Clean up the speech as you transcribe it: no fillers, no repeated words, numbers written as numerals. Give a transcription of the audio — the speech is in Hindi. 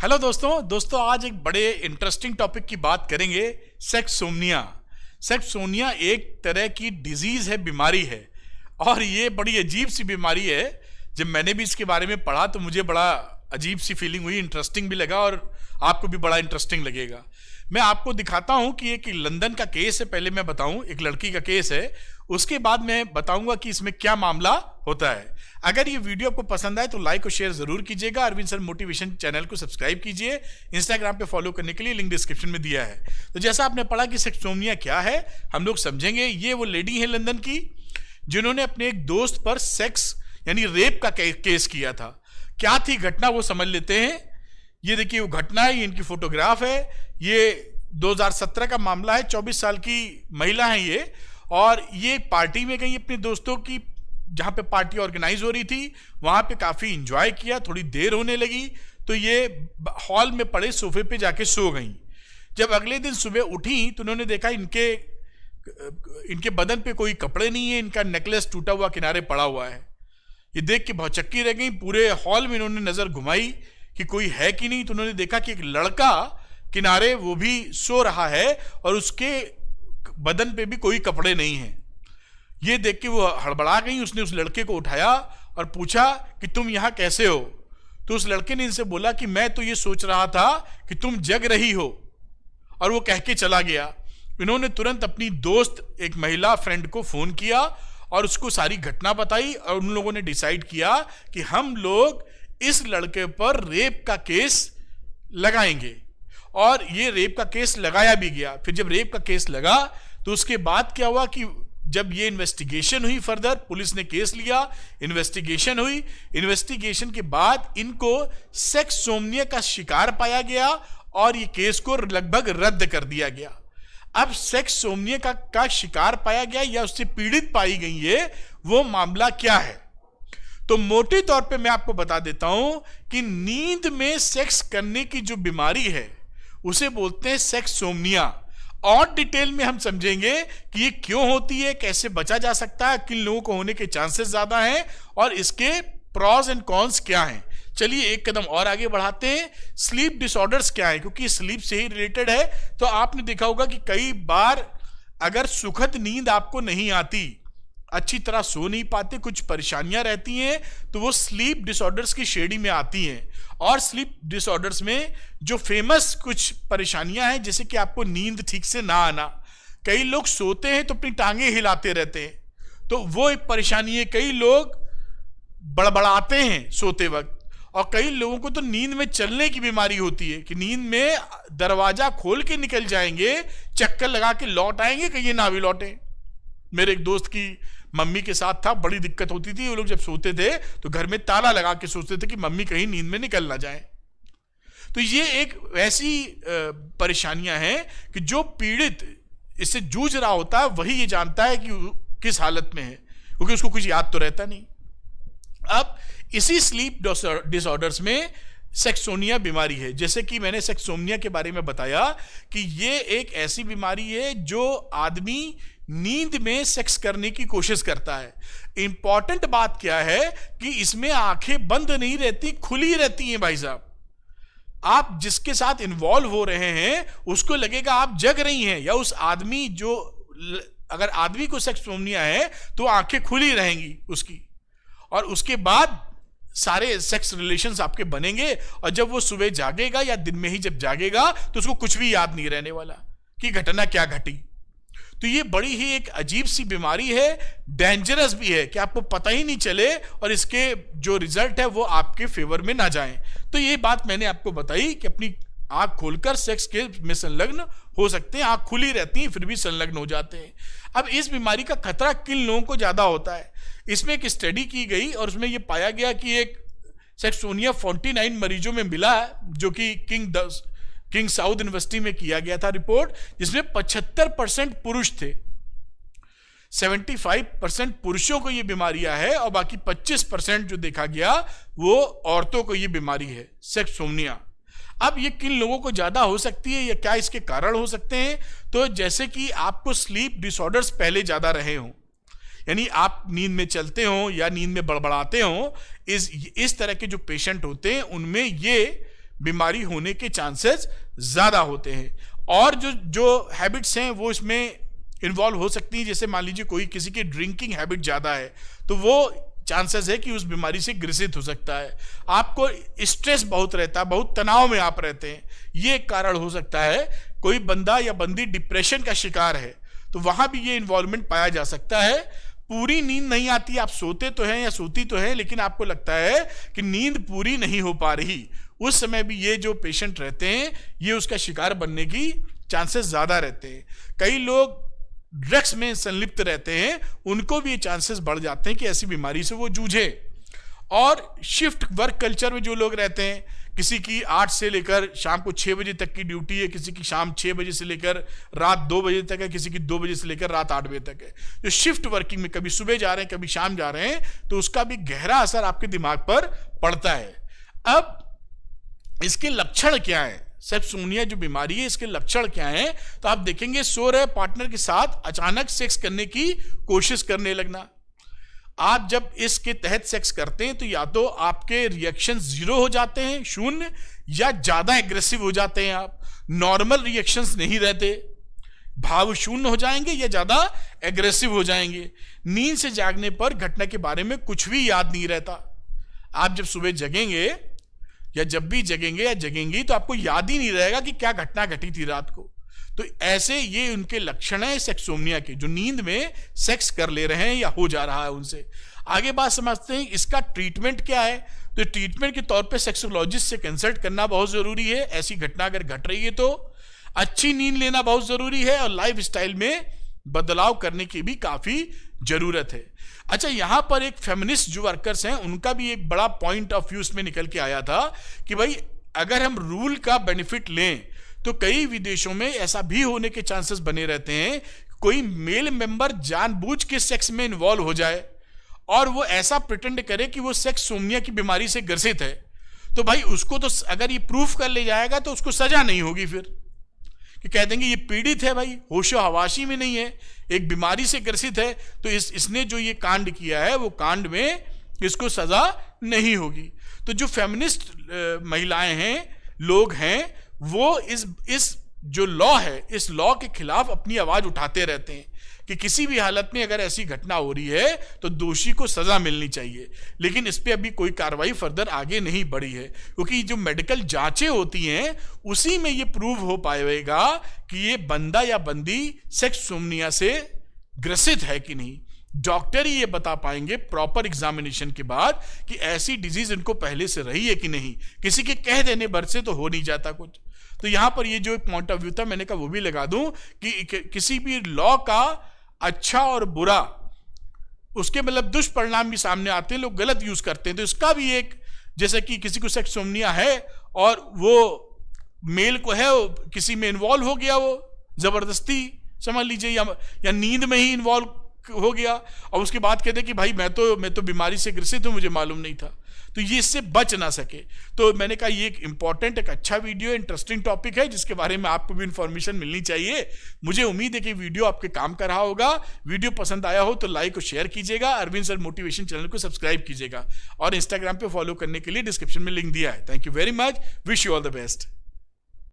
हेलो दोस्तों आज एक बड़े इंटरेस्टिंग टॉपिक की बात करेंगे। सेक्सोम्निया। सेक्सोम्निया एक तरह की डिजीज है, बीमारी है, और ये बड़ी अजीब सी बीमारी है। जब मैंने भी इसके बारे में पढ़ा तो मुझे बड़ा अजीब सी फीलिंग हुई, इंटरेस्टिंग भी लगा और आपको भी बड़ा इंटरेस्टिंग लगेगा। मैं आपको दिखाता हूं कि एक लंदन का केस है। पहले मैं बताऊं, एक लड़की का केस है, उसके बाद मैं बताऊंगा कि इसमें क्या मामला होता है। अगर ये वीडियो आपको पसंद आए तो लाइक और शेयर जरूर कीजिएगा। अरविंद सर मोटिवेशन चैनल को सब्सक्राइब कीजिए। इंस्टाग्राम पे फॉलो करने के लिए लिंक डिस्क्रिप्शन में दिया है। तो जैसा आपने पढ़ा कि सेक्सोम्निया क्या है, हम लोग समझेंगे। ये वो लेडी है लंदन की जिन्होंने अपने एक दोस्त पर सेक्स यानी रेप का केस किया था। क्या थी घटना वो समझ लेते हैं। ये देखिए वो घटना है, ये इनकी फोटोग्राफ है। ये 2017 का मामला है। 24 साल की महिला है ये, और ये पार्टी में गई अपने दोस्तों की, जहां पे पार्टी ऑर्गेनाइज हो रही थी। वहां पे काफी एंजॉय किया, थोड़ी देर होने लगी तो ये हॉल में पड़े सोफे पे जाके सो गई। जब अगले दिन सुबह उठी तो उन्होंने देखा इनके बदन पे कोई कपड़े नहीं है, इनका नेकलेस टूटा हुआ किनारे पड़ा हुआ है। ये देख के भौचक्की रह गई। पूरे हॉल में इन्होंने नजर घुमाई कि कोई है कि नहीं, तो उन्होंने देखा कि एक लड़का किनारे वो भी सो रहा है और उसके बदन पे भी कोई कपड़े नहीं है। ये देख के वो हड़बड़ा गई। उसने उस लड़के को उठाया और पूछा कि तुम यहां कैसे हो। तो उस लड़के ने इनसे बोला कि मैं तो ये सोच रहा था कि तुम जग रही हो, और वो कह के चला गया। इन्होंने तुरंत अपनी दोस्त एक महिला फ्रेंड को फोन किया और उसको सारी घटना बताई, और उन लोगों ने डिसाइड किया कि हम लोग इस लड़के पर रेप का केस लगाएंगे। और ये रेप का केस लगाया भी गया। फिर जब रेप का केस लगा तो उसके बाद क्या हुआ कि जब ये इन्वेस्टिगेशन हुई, फर्दर पुलिस ने केस लिया, इन्वेस्टिगेशन हुई। इन्वेस्टिगेशन के बाद इनको सेक्सोम्निया का शिकार पाया गया और ये केस को लगभग रद्द कर दिया गया। अब सेक्सोम्निया का शिकार पाया गया या उससे पीड़ित पाई गई है, वो मामला क्या है? तो मोटे तौर पे मैं आपको बता देता हूं कि नींद में सेक्स करने की जो बीमारी है उसे बोलते हैं सेक्सोम्निया। और डिटेल में हम समझेंगे कि ये क्यों होती है, कैसे बचा जा सकता है, किन लोगों को होने के चांसेस ज्यादा हैं और इसके प्रॉस एंड कॉन्स क्या हैं। चलिए एक कदम और आगे बढ़ाते हैं। स्लीप डिसऑर्डर्स क्या है, क्योंकि स्लीप से ही रिलेटेड है। तो आपने देखा होगा कि कई बार अगर सुखद नींद आपको नहीं आती, अच्छी तरह सो नहीं पाते, कुछ परेशानियां रहती हैं, तो वो स्लीप डिसऑर्डर्स की श्रेणी में आती हैं। और स्लीप डिसऑर्डर्स में जो फेमस कुछ परेशानियां हैं, जैसे कि आपको नींद ठीक से ना आना। कई लोग सोते हैं तो अपनी टांगे हिलाते रहते हैं, तो वो एक परेशानी है। कई लोग बड़बड़ाते हैं सोते वक्त, और कई लोगों को तो नींद में चलने की बीमारी होती है कि नींद में दरवाजा खोल के निकल जाएंगे, चक्कर लगा के लौट आएंगे, कहीं ना भी लौटे। मेरे एक दोस्त की मम्मी के साथ था, बड़ी दिक्कत होती थी। वो लोग जब सोते थे तो घर में ताला लगा के सोचते थे कि मम्मी कहीं नींद में निकल ना जाए। तो ये एक ऐसी परेशानियां हैं कि जो पीड़ित इससे जूझ रहा होता है वही ये जानता है कि किस हालत में है, क्योंकि उसको कुछ याद तो रहता नहीं। अब इसी स्लीप डिसऑर्डर्स में सेक्सोनिया बीमारी है। जैसे कि मैंने सेक्सोम्निया के बारे में बताया कि ये एक ऐसी बीमारी है जो आदमी नींद में सेक्स करने की कोशिश करता है। इंपॉर्टेंट बात क्या है कि इसमें आंखें बंद नहीं रहती, खुली रहती हैं। भाई साहब, आप जिसके साथ इन्वॉल्व हो रहे हैं उसको लगेगा आप जग रही हैं, या उस आदमी जो, अगर आदमी को सेक्सोम्निया है तो आंखें खुली रहेंगी उसकी, और उसके बाद सारे सेक्स रिलेशंस आपके बनेंगे। और जब वो सुबह जागेगा या दिन में ही जब जागेगा तो उसको कुछ भी याद नहीं रहने वाला कि घटना क्या घटी। तो ये बड़ी ही एक अजीब सी बीमारी है, डेंजरस भी है कि आपको पता ही नहीं चले और इसके जो रिजल्ट है वो आपके फेवर में ना जाएं। तो ये बात मैंने आपको बताई कि अपनी आंख खोलकर सेक्स के में संलग्न हो सकते हैं। आंख खुली रहती है फिर भी संलग्न हो जाते हैं। अब इस बीमारी का खतरा किन लोगों को ज्यादा होता है, इसमें एक स्टडी की गई और उसमें यह पाया गया कि एक सेक्सोनिया 49 मरीजों में मिला, जो कि किंग साउथ यूनिवर्सिटी में किया गया था रिपोर्ट, जिसमें 75% पुरुष थे। 75% पुरुषों को यह बीमारियां है और बाकी 25% जो देखा गया वो औरतों को यह बीमारी है, सेक्सोम्निया। अब ये किन लोगों को ज्यादा हो सकती है या क्या इसके कारण हो सकते हैं? तो जैसे कि आपको स्लीप डिसऑर्डर्स पहले ज्यादा रहे हों, यानी आप नींद में चलते हो या नींद में बड़बड़ाते हो, इस तरह के जो पेशेंट होते हैं उनमें ये बीमारी होने के चांसेस ज़्यादा होते हैं। और जो हैबिट्स हैं वो इसमें इन्वॉल्व हो सकती है। जैसे मान लीजिए कोई किसी की ड्रिंकिंग हैबिट ज़्यादा है तो वो चांसेस है कि उस बीमारी से ग्रसित हो सकता है। आपको स्ट्रेस बहुत रहता है, बहुत तनाव में आप रहते हैं, ये एक कारण हो सकता है। कोई बंदा या बंदी डिप्रेशन का शिकार है तो वहाँ भी ये इन्वॉल्वमेंट पाया जा सकता है। पूरी नींद नहीं आती, आप सोते तो हैं या सोती तो हैं लेकिन आपको लगता है कि नींद पूरी नहीं हो पा रही, उस समय भी ये जो पेशेंट रहते हैं ये उसका शिकार बनने की चांसेस ज़्यादा रहते हैं। कई लोग ड्रग्स में संलिप्त रहते हैं, उनको भी ये चांसेस बढ़ जाते हैं कि ऐसी बीमारी से वो जूझे। और शिफ्ट वर्क कल्चर में जो लोग रहते हैं, किसी की 8 से लेकर शाम को 6 बजे तक की ड्यूटी है, किसी की शाम 6 बजे से लेकर रात 2 बजे तक है, किसी की 2 बजे से लेकर रात 8 बजे तक है। जो शिफ्ट वर्किंग में कभी सुबह जा रहे हैं कभी शाम जा रहे हैं तो उसका भी गहरा असर आपके दिमाग पर पड़ता है। अब इसके लक्षण क्या है, सेक्सोनिया जो बीमारी है इसके लक्षण क्या हैं? तो आप देखेंगे सो रहे पार्टनर के साथ अचानक सेक्स करने की कोशिश करने लगना। आप जब इसके तहत सेक्स करते हैं तो या तो आपके रिएक्शन 0 हो जाते हैं, 0, या ज्यादा एग्रेसिव हो जाते हैं। आप नॉर्मल रिएक्शंस नहीं रहते, भाव 0 हो जाएंगे या ज्यादा एग्रेसिव हो जाएंगे। नींद से जागने पर घटना के बारे में कुछ भी याद नहीं रहता। आप जब सुबह जगेंगे या जब भी जगेंगे या जगेंगी तो आपको याद ही नहीं रहेगा कि क्या घटना घटी थी रात को। तो ऐसे ये उनके लक्षण है सेक्सोनिया के, जो नींद में सेक्स कर ले रहे हैं या हो जा रहा है उनसे। आगे बात समझते हैं इसका ट्रीटमेंट क्या है। तो ट्रीटमेंट के तौर पे सेक्सोलॉजिस्ट से कंसल्ट करना बहुत जरूरी है। ऐसी घटना अगर घट रही है तो अच्छी नींद लेना बहुत जरूरी है और लाइफ स्टाइल में बदलाव करने की भी काफी जरूरत है। अच्छा, यहां पर एक फेमिनिस्ट जो वर्कर्स हैं उनका भी एक बड़ा पॉइंट ऑफ व्यू में निकल के आया था कि भाई अगर हम रूल का बेनिफिट लें तो कई विदेशों में ऐसा भी होने के चांसेस बने रहते हैं, कोई मेल मेंबर जानबूझ के सेक्स में इन्वॉल्व हो जाए और वो ऐसा प्रिटेंड करे कि वो सेक्सोनिया की बीमारी से ग्रसित है, तो भाई उसको तो अगर ये प्रूफ कर ले जाएगा तो उसको सजा नहीं होगी फिर, कि कह देंगे ये पीड़ित है, भाई होशो हवाशी में नहीं है, एक बीमारी से ग्रसित है, तो इसने जो ये कांड किया है वो कांड में इसको सजा नहीं होगी। तो जो फेमिनिस्ट महिलाएं हैं, लोग हैं, वो इस जो लॉ है, इस लॉ के खिलाफ अपनी आवाज उठाते रहते हैं कि किसी भी हालत में अगर ऐसी घटना हो रही है तो दोषी को सजा मिलनी चाहिए। लेकिन इस पे अभी कोई कार्रवाई फर्दर आगे नहीं बढ़ी है, क्योंकि जो मेडिकल जांचें होती हैं उसी में ये प्रूव हो पाएगा कि ये बंदा या बंदी सेक्सोनिया से ग्रसित है कि नहीं। डॉक्टर ही ये बता पाएंगे प्रॉपर एग्जामिनेशन के बाद कि ऐसी डिजीज इनको पहले से रही है कि नहीं। किसी के कह देने भर से तो हो नहीं जाता कुछ। तो यहां पर ये जो पॉइंट ऑफ व्यू था मैंने कहा वो भी लगा दूं कि किसी भी लॉ का अच्छा और बुरा, उसके मतलब दुष्परिणाम भी सामने आते हैं, लोग गलत यूज करते हैं। तो इसका भी एक, जैसे कि किसी को सेक्सोनिया है और वो मेल को है, किसी में इन्वॉल्व हो गया, वो जबरदस्ती समझ लीजिए या नींद में ही इन्वॉल्व हो गया और उसके बाद कहते कि भाई मैं तो बीमारी से ग्रसित हूं, मुझे मालूम नहीं था, तो ये इससे बच ना सके। तो मैंने कहा ये एक इंपॉर्टेंट, एक अच्छा वीडियो, इंटरेस्टिंग टॉपिक है जिसके बारे में आपको भी इंफॉर्मेशन मिलनी चाहिए। मुझे उम्मीद है कि वीडियो आपके काम का रहा होगा। वीडियो पसंद आया हो तो लाइक और शेयर कीजिएगा। अरविंद सर मोटिवेशन चैनल को सब्सक्राइब कीजिएगा और इंस्टाग्राम पे फॉलो करने के लिए डिस्क्रिप्शन में लिंक दिया है। Thank you very much, wish you all the best.